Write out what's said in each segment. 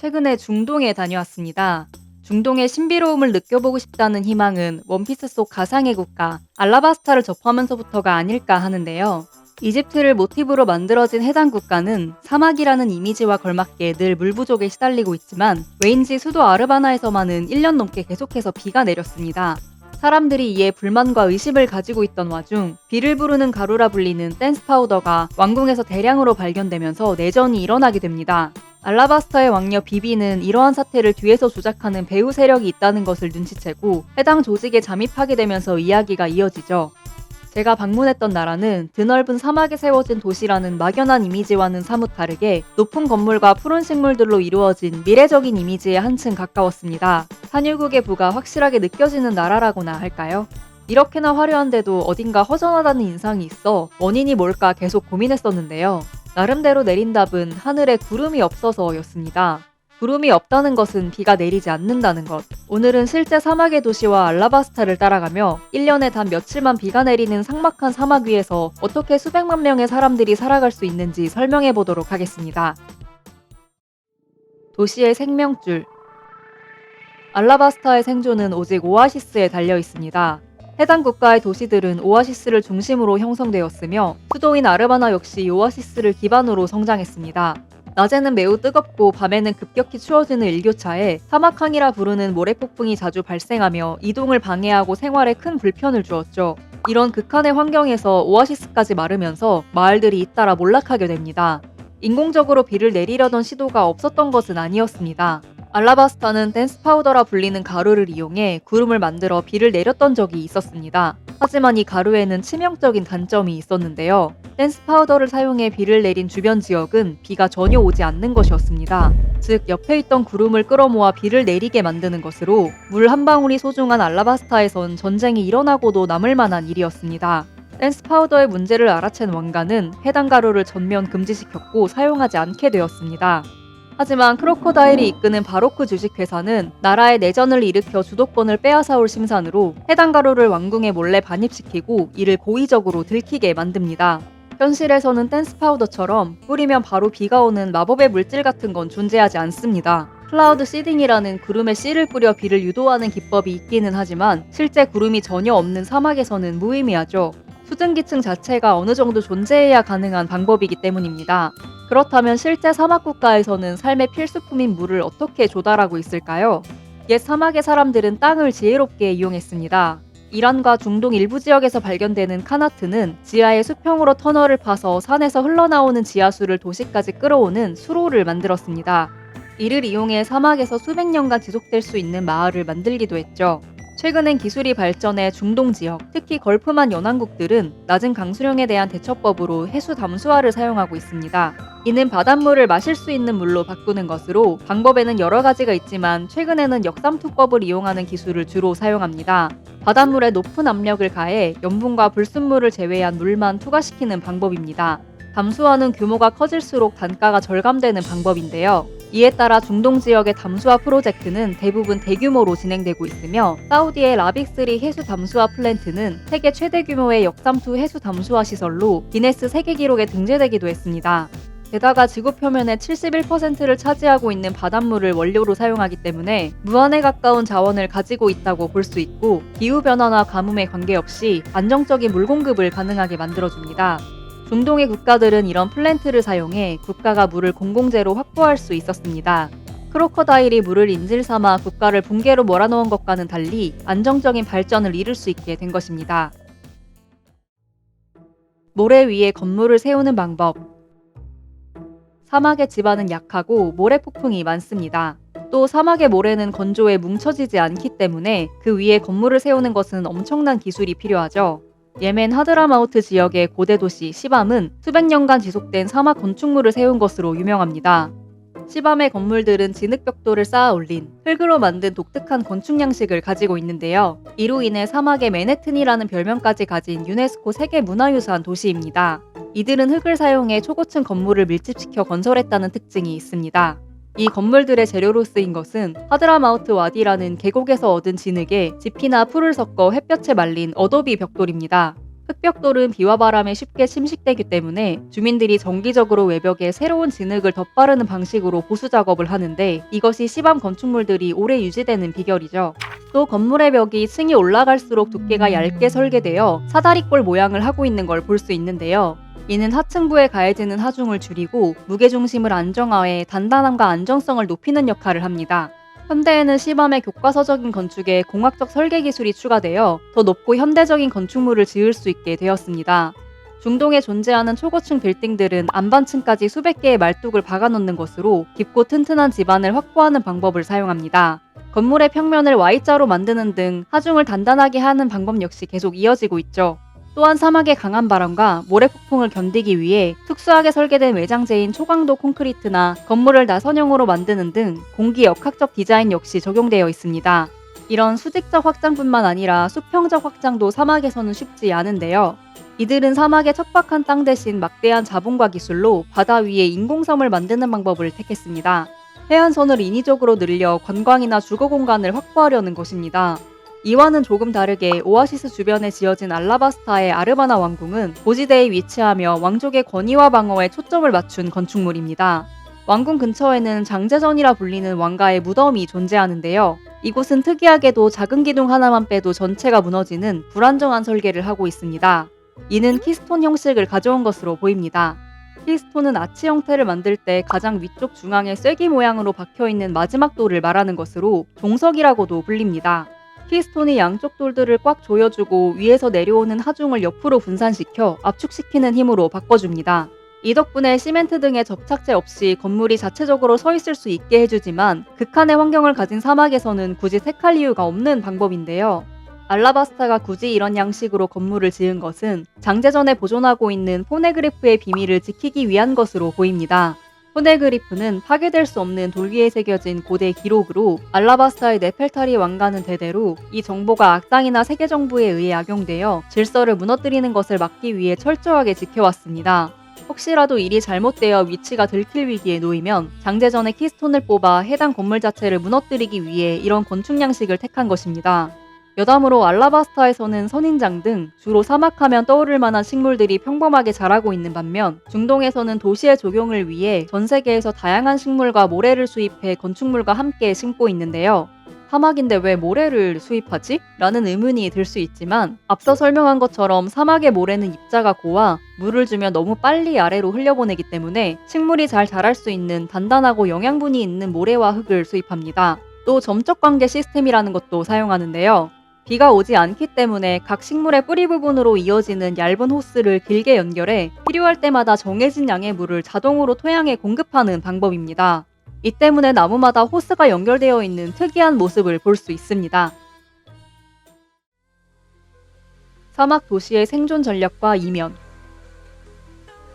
최근에 중동에 다녀왔습니다. 중동의 신비로움을 느껴보고 싶다는 희망은 원피스 속 가상의 국가 알라바스타를 접하면서부터가 아닐까 하는데요. 이집트를 모티브로 만들어진 해당 국가는 사막이라는 이미지와 걸맞게 늘 물 부족에 시달리고 있지만 왜인지 수도 아르바나에서만은 1년 넘게 계속해서 비가 내렸습니다. 사람들이 이에 불만과 의심을 가지고 있던 와중 비를 부르는 가루라 불리는 댄스 파우더가 왕궁에서 대량으로 발견되면서 내전이 일어나게 됩니다. 알라바스타의 왕녀 비비는 이러한 사태를 뒤에서 조작하는 배후 세력이 있다는 것을 눈치채고 해당 조직에 잠입하게 되면서 이야기가 이어지죠. 제가 방문했던 나라는 드넓은 사막에 세워진 도시라는 막연한 이미지와는 사뭇 다르게 높은 건물과 푸른 식물들로 이루어진 미래적인 이미지에 한층 가까웠습니다. 산유국의 부가 확실하게 느껴지는 나라라고나 할까요? 이렇게나 화려한데도 어딘가 허전하다는 인상이 있어 원인이 뭘까 계속 고민했었는데요. 나름대로 내린 답은 하늘에 구름이 없어서였습니다. 구름이 없다는 것은 비가 내리지 않는다는 것. 오늘은 실제 사막의 도시와 알라바스타를 따라가며 1년에 단 며칠만 비가 내리는 삭막한 사막 위에서 어떻게 수백만 명의 사람들이 살아갈 수 있는지 설명해 보도록 하겠습니다. 도시의 생명줄. 알라바스타의 생존은 오직 오아시스에 달려 있습니다. 해당 국가의 도시들은 오아시스를 중심으로 형성되었으며 수도인 아르바나 역시 오아시스를 기반으로 성장했습니다. 낮에는 매우 뜨겁고 밤에는 급격히 추워지는 일교차에 사막항이라 부르는 모래폭풍이 자주 발생하며 이동을 방해하고 생활에 큰 불편을 주었죠. 이런 극한의 환경에서 오아시스까지 마르면서 마을들이 잇따라 몰락하게 됩니다. 인공적으로 비를 내리려던 시도가 없었던 것은 아니었습니다. 알라바스타는 댄스 파우더라 불리는 가루를 이용해 구름을 만들어 비를 내렸던 적이 있었습니다. 하지만 이 가루에는 치명적인 단점이 있었는데요. 댄스 파우더를 사용해 비를 내린 주변 지역은 비가 전혀 오지 않는 것이었습니다. 즉 옆에 있던 구름을 끌어모아 비를 내리게 만드는 것으로 물 한 방울이 소중한 알라바스타에선 전쟁이 일어나고도 남을 만한 일이었습니다. 댄스 파우더의 문제를 알아챈 왕가는 해당 가루를 전면 금지시켰고 사용하지 않게 되었습니다. 하지만 크로코다일이 이끄는 바로크 주식회사는 나라의 내전을 일으켜 주도권을 빼앗아올 심산으로 해당 가루를 왕궁에 몰래 반입시키고 이를 고의적으로 들키게 만듭니다. 현실에서는 댄스 파우더처럼 뿌리면 바로 비가 오는 마법의 물질 같은 건 존재하지 않습니다. 클라우드 시딩이라는 구름에 씨를 뿌려 비를 유도하는 기법이 있기는 하지만 실제 구름이 전혀 없는 사막에서는 무의미하죠. 수증기층 자체가 어느 정도 존재해야 가능한 방법이기 때문입니다. 그렇다면 실제 사막 국가에서는 삶의 필수품인 물을 어떻게 조달하고 있을까요? 옛 사막의 사람들은 땅을 지혜롭게 이용했습니다. 이란과 중동 일부 지역에서 발견되는 카나트는 지하의 수평으로 터널을 파서 산에서 흘러나오는 지하수를 도시까지 끌어오는 수로를 만들었습니다. 이를 이용해 사막에서 수백 년간 지속될 수 있는 마을을 만들기도 했죠. 최근엔 기술이 발전해 중동 지역, 특히 걸프만 연안국들은 낮은 강수량에 대한 대처법으로 해수 담수화를 사용하고 있습니다. 이는 바닷물을 마실 수 있는 물로 바꾸는 것으로 방법에는 여러 가지가 있지만 최근에는 역삼투법을 이용하는 기술을 주로 사용합니다. 바닷물에 높은 압력을 가해 염분과 불순물을 제외한 물만 투과시키는 방법입니다. 담수화는 규모가 커질수록 단가가 절감되는 방법인데요. 이에 따라 중동 지역의 담수화 프로젝트는 대부분 대규모로 진행되고 있으며 사우디의 라빅3 해수 담수화 플랜트는 세계 최대 규모의 역삼투 해수 담수화 시설로 기네스 세계 기록에 등재되기도 했습니다. 게다가 지구 표면의 71%를 차지하고 있는 바닷물을 원료로 사용하기 때문에 무한에 가까운 자원을 가지고 있다고 볼 수 있고 기후변화나 가뭄에 관계없이 안정적인 물 공급을 가능하게 만들어줍니다. 중동의 국가들은 이런 플랜트를 사용해 국가가 물을 공공재로 확보할 수 있었습니다. 크로커다일이 물을 인질 삼아 국가를 붕괴로 몰아넣은 것과는 달리 안정적인 발전을 이룰 수 있게 된 것입니다. 모래 위에 건물을 세우는 방법. 사막의 지반은 약하고 모래 폭풍이 많습니다. 또 사막의 모래는 건조해 뭉쳐지지 않기 때문에 그 위에 건물을 세우는 것은 엄청난 기술이 필요하죠. 예멘 하드라마우트 지역의 고대 도시 시밤은 수백 년간 지속된 사막 건축물을 세운 것으로 유명합니다. 시밤의 건물들은 진흙벽돌을 쌓아 올린 흙으로 만든 독특한 건축 양식을 가지고 있는데요. 이로 인해 사막의 맨해튼이라는 별명까지 가진 유네스코 세계문화유산 도시입니다. 이들은 흙을 사용해 초고층 건물을 밀집시켜 건설했다는 특징이 있습니다. 이 건물들의 재료로 쓰인 것은 하드라마우트 와디라는 계곡에서 얻은 진흙에 지피나 풀을 섞어 햇볕에 말린 어도비 벽돌입니다. 흑벽돌은 비와 바람에 쉽게 침식되기 때문에 주민들이 정기적으로 외벽에 새로운 진흙을 덧바르는 방식으로 보수 작업을 하는데, 이것이 시밤 건축물들이 오래 유지되는 비결이죠. 또 건물의 벽이 층이 올라갈수록 두께가 얇게 설계되어 사다리꼴 모양을 하고 있는 걸 볼 수 있는데요. 이는 하층부에 가해지는 하중을 줄이고 무게중심을 안정화해 단단함과 안정성을 높이는 역할을 합니다. 현대에는 시밤의 교과서적인 건축에 공학적 설계 기술이 추가되어 더 높고 현대적인 건축물을 지을 수 있게 되었습니다. 중동에 존재하는 초고층 빌딩들은 안반층까지 수백 개의 말뚝을 박아놓는 것으로 깊고 튼튼한 지반을 확보하는 방법을 사용합니다. 건물의 평면을 Y자로 만드는 등 하중을 단단하게 하는 방법 역시 계속 이어지고 있죠. 또한 사막의 강한 바람과 모래폭풍을 견디기 위해 특수하게 설계된 외장재인 초강도 콘크리트나 건물을 나선형으로 만드는 등 공기 역학적 디자인 역시 적용되어 있습니다. 이런 수직적 확장뿐만 아니라 수평적 확장도 사막에서는 쉽지 않은데요. 이들은 사막의 척박한 땅 대신 막대한 자본과 기술로 바다 위에 인공섬을 만드는 방법을 택했습니다. 해안선을 인위적으로 늘려 관광이나 주거 공간을 확보하려는 것입니다. 이와는 조금 다르게 오아시스 주변에 지어진 알라바스타의 아르바나 왕궁은 고지대에 위치하며 왕족의 권위와 방어에 초점을 맞춘 건축물입니다. 왕궁 근처에는 장제전이라 불리는 왕가의 무덤이 존재하는데요. 이곳은 특이하게도 작은 기둥 하나만 빼도 전체가 무너지는 불안정한 설계를 하고 있습니다. 이는 키스톤 형식을 가져온 것으로 보입니다. 키스톤은 아치 형태를 만들 때 가장 위쪽 중앙에 쐐기 모양으로 박혀있는 마지막 돌을 말하는 것으로 종석이라고도 불립니다. 키스톤이 양쪽 돌들을 꽉 조여주고 위에서 내려오는 하중을 옆으로 분산시켜 압축시키는 힘으로 바꿔줍니다. 이 덕분에 시멘트 등의 접착제 없이 건물이 자체적으로 서 있을 수 있게 해주지만 극한의 환경을 가진 사막에서는 굳이 택할 이유가 없는 방법인데요. 알라바스타가 굳이 이런 양식으로 건물을 지은 것은 장제전에 보존하고 있는 포네그리프의 비밀을 지키기 위한 것으로 보입니다. 포네그리프는 파괴될 수 없는 돌 위에 새겨진 고대 기록으로 알라바스타의 네펠타리 왕가는 대대로 이 정보가 악당이나 세계정부에 의해 악용되어 질서를 무너뜨리는 것을 막기 위해 철저하게 지켜왔습니다. 혹시라도 일이 잘못되어 위치가 들킬 위기에 놓이면 장제전의 키스톤을 뽑아 해당 건물 자체를 무너뜨리기 위해 이런 건축 양식을 택한 것입니다. 여담으로 알라바스타에서는 선인장 등 주로 사막하면 떠오를 만한 식물들이 평범하게 자라고 있는 반면 중동에서는 도시의 조경을 위해 전 세계에서 다양한 식물과 모래를 수입해 건축물과 함께 심고 있는데요. 사막인데 왜 모래를 수입하지? 라는 의문이 들 수 있지만 앞서 설명한 것처럼 사막의 모래는 입자가 고와 물을 주면 너무 빨리 아래로 흘려보내기 때문에 식물이 잘 자랄 수 있는 단단하고 영양분이 있는 모래와 흙을 수입합니다. 또 점적 관계 시스템이라는 것도 사용하는데요. 비가 오지 않기 때문에 각 식물의 뿌리 부분으로 이어지는 얇은 호스를 길게 연결해 필요할 때마다 정해진 양의 물을 자동으로 토양에 공급하는 방법입니다. 이 때문에 나무마다 호스가 연결되어 있는 특이한 모습을 볼 수 있습니다. 사막 도시의 생존 전략과 이면.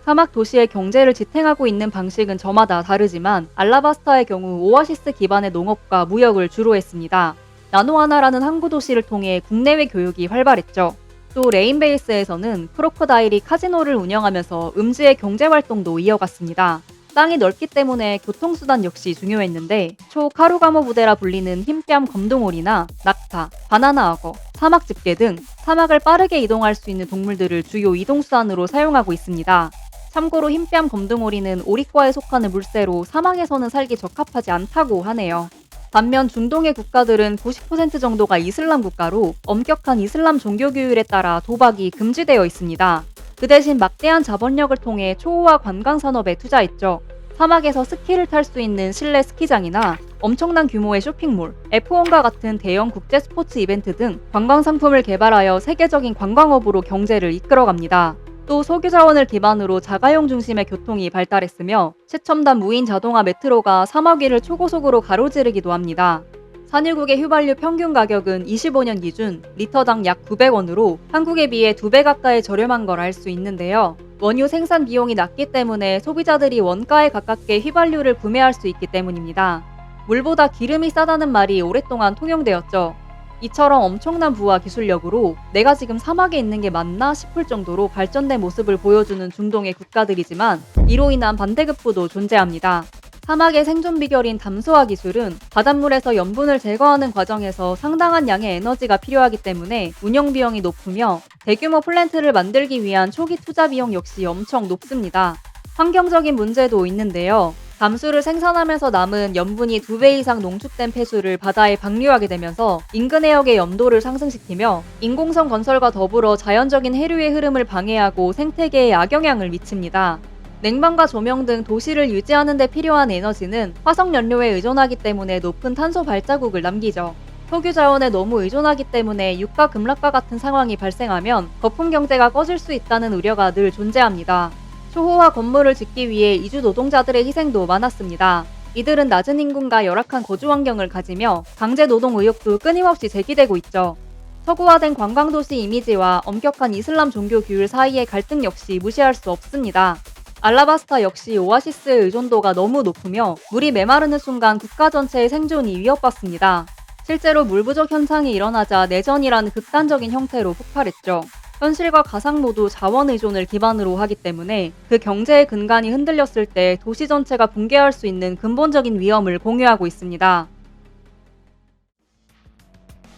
사막 도시의 경제를 지탱하고 있는 방식은 저마다 다르지만 알라바스타의 경우 오아시스 기반의 농업과 무역을 주로 했습니다. 나노아나라는 항구 도시를 통해 국내외 교육이 활발했죠. 또 레인베이스에서는 크로커다일이 카지노를 운영하면서 음지의 경제활동도 이어갔습니다. 땅이 넓기 때문에 교통수단 역시 중요했는데 초카루가모 부대라 불리는 흰뺨 검둥오리나 낙타, 바나나 악어, 사막 집게 등 사막을 빠르게 이동할 수 있는 동물들을 주요 이동수단으로 사용하고 있습니다. 참고로 흰뺨 검둥오리는 오리과에 속하는 물새로 사막에서는 살기 적합하지 않다고 하네요. 반면 중동의 국가들은 90% 정도가 이슬람 국가로 엄격한 이슬람 종교규율에 따라 도박이 금지되어 있습니다. 그 대신 막대한 자본력을 통해 초호화 관광산업에 투자했죠. 사막에서 스키를 탈 수 있는 실내 스키장이나 엄청난 규모의 쇼핑몰, F1과 같은 대형 국제 스포츠 이벤트 등 관광 상품을 개발하여 세계적인 관광업으로 경제를 이끌어갑니다. 또 석유 자원을 기반으로 자가용 중심의 교통이 발달했으며 최첨단 무인 자동화 메트로가 사막 위를 초고속으로 가로지르기도 합니다. 산유국의 휘발유 평균 가격은 25년 기준 리터당 약 900원으로 한국에 비해 2배 가까이 저렴한 걸 알 수 있는데요. 원유 생산 비용이 낮기 때문에 소비자들이 원가에 가깝게 휘발유를 구매할 수 있기 때문입니다. 물보다 기름이 싸다는 말이 오랫동안 통용되었죠. 이처럼 엄청난 부와 기술력으로 내가 지금 사막에 있는 게 맞나 싶을 정도로 발전된 모습을 보여주는 중동의 국가들이지만 이로 인한 반대급부도 존재합니다. 사막의 생존 비결인 담소화 기술은 바닷물에서 염분을 제거하는 과정에서 상당한 양의 에너지가 필요하기 때문에 운영 비용이 높으며 대규모 플랜트를 만들기 위한 초기 투자 비용 역시 엄청 높습니다. 환경적인 문제도 있는데요. 담수를 생산하면서 남은 염분이 2배 이상 농축된 폐수를 바다에 방류하게 되면서 인근 해역의 염도를 상승시키며 인공섬 건설과 더불어 자연적인 해류의 흐름을 방해하고 생태계에 악영향을 미칩니다. 냉방과 조명 등 도시를 유지하는 데 필요한 에너지는 화석연료에 의존하기 때문에 높은 탄소 발자국을 남기죠. 석유 자원에 너무 의존하기 때문에 유가 급락과 같은 상황이 발생하면 거품 경제가 꺼질 수 있다는 우려가 늘 존재합니다. 초호화 건물을 짓기 위해 이주 노동자들의 희생도 많았습니다. 이들은 낮은 임금과 열악한 거주 환경을 가지며 강제 노동 의혹도 끊임없이 제기되고 있죠. 서구화된 관광도시 이미지와 엄격한 이슬람 종교 규율 사이의 갈등 역시 무시할 수 없습니다. 알라바스타 역시 오아시스의 의존도가 너무 높으며 물이 메마르는 순간 국가 전체의 생존이 위협받습니다. 실제로 물 부족 현상이 일어나자 내전이라는 극단적인 형태로 폭발했죠. 현실과 가상 모두 자원 의존을 기반으로 하기 때문에 그 경제의 근간이 흔들렸을 때 도시 전체가 붕괴할 수 있는 근본적인 위험을 공유하고 있습니다.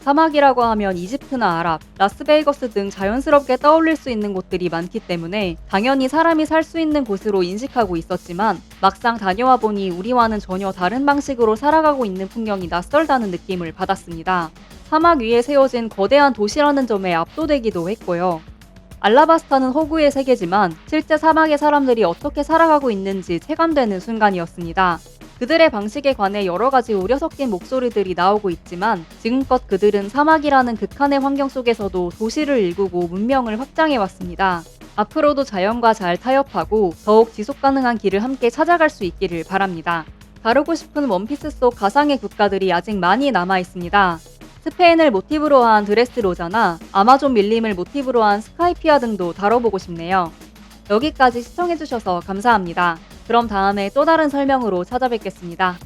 사막이라고 하면 이집트나 아랍, 라스베이거스 등 자연스럽게 떠올릴 수 있는 곳들이 많기 때문에 당연히 사람이 살 수 있는 곳으로 인식하고 있었지만 막상 다녀와 보니 우리와는 전혀 다른 방식으로 살아가고 있는 풍경이 낯설다는 느낌을 받았습니다. 사막 위에 세워진 거대한 도시라는 점에 압도되기도 했고요. 알라바스타는 허구의 세계지만 실제 사막의 사람들이 어떻게 살아가고 있는지 체감되는 순간이었습니다. 그들의 방식에 관해 여러 가지 우려 섞인 목소리들이 나오고 있지만 지금껏 그들은 사막이라는 극한의 환경 속에서도 도시를 일구고 문명을 확장해왔습니다. 앞으로도 자연과 잘 타협하고 더욱 지속 가능한 길을 함께 찾아갈 수 있기를 바랍니다. 다루고 싶은 원피스 속 가상의 국가들이 아직 많이 남아있습니다. 스페인을 모티브로 한 드레스로자나 아마존 밀림을 모티브로 한 스카이피아 등도 다뤄보고 싶네요. 여기까지 시청해주셔서 감사합니다. 그럼 다음에 또 다른 설명으로 찾아뵙겠습니다.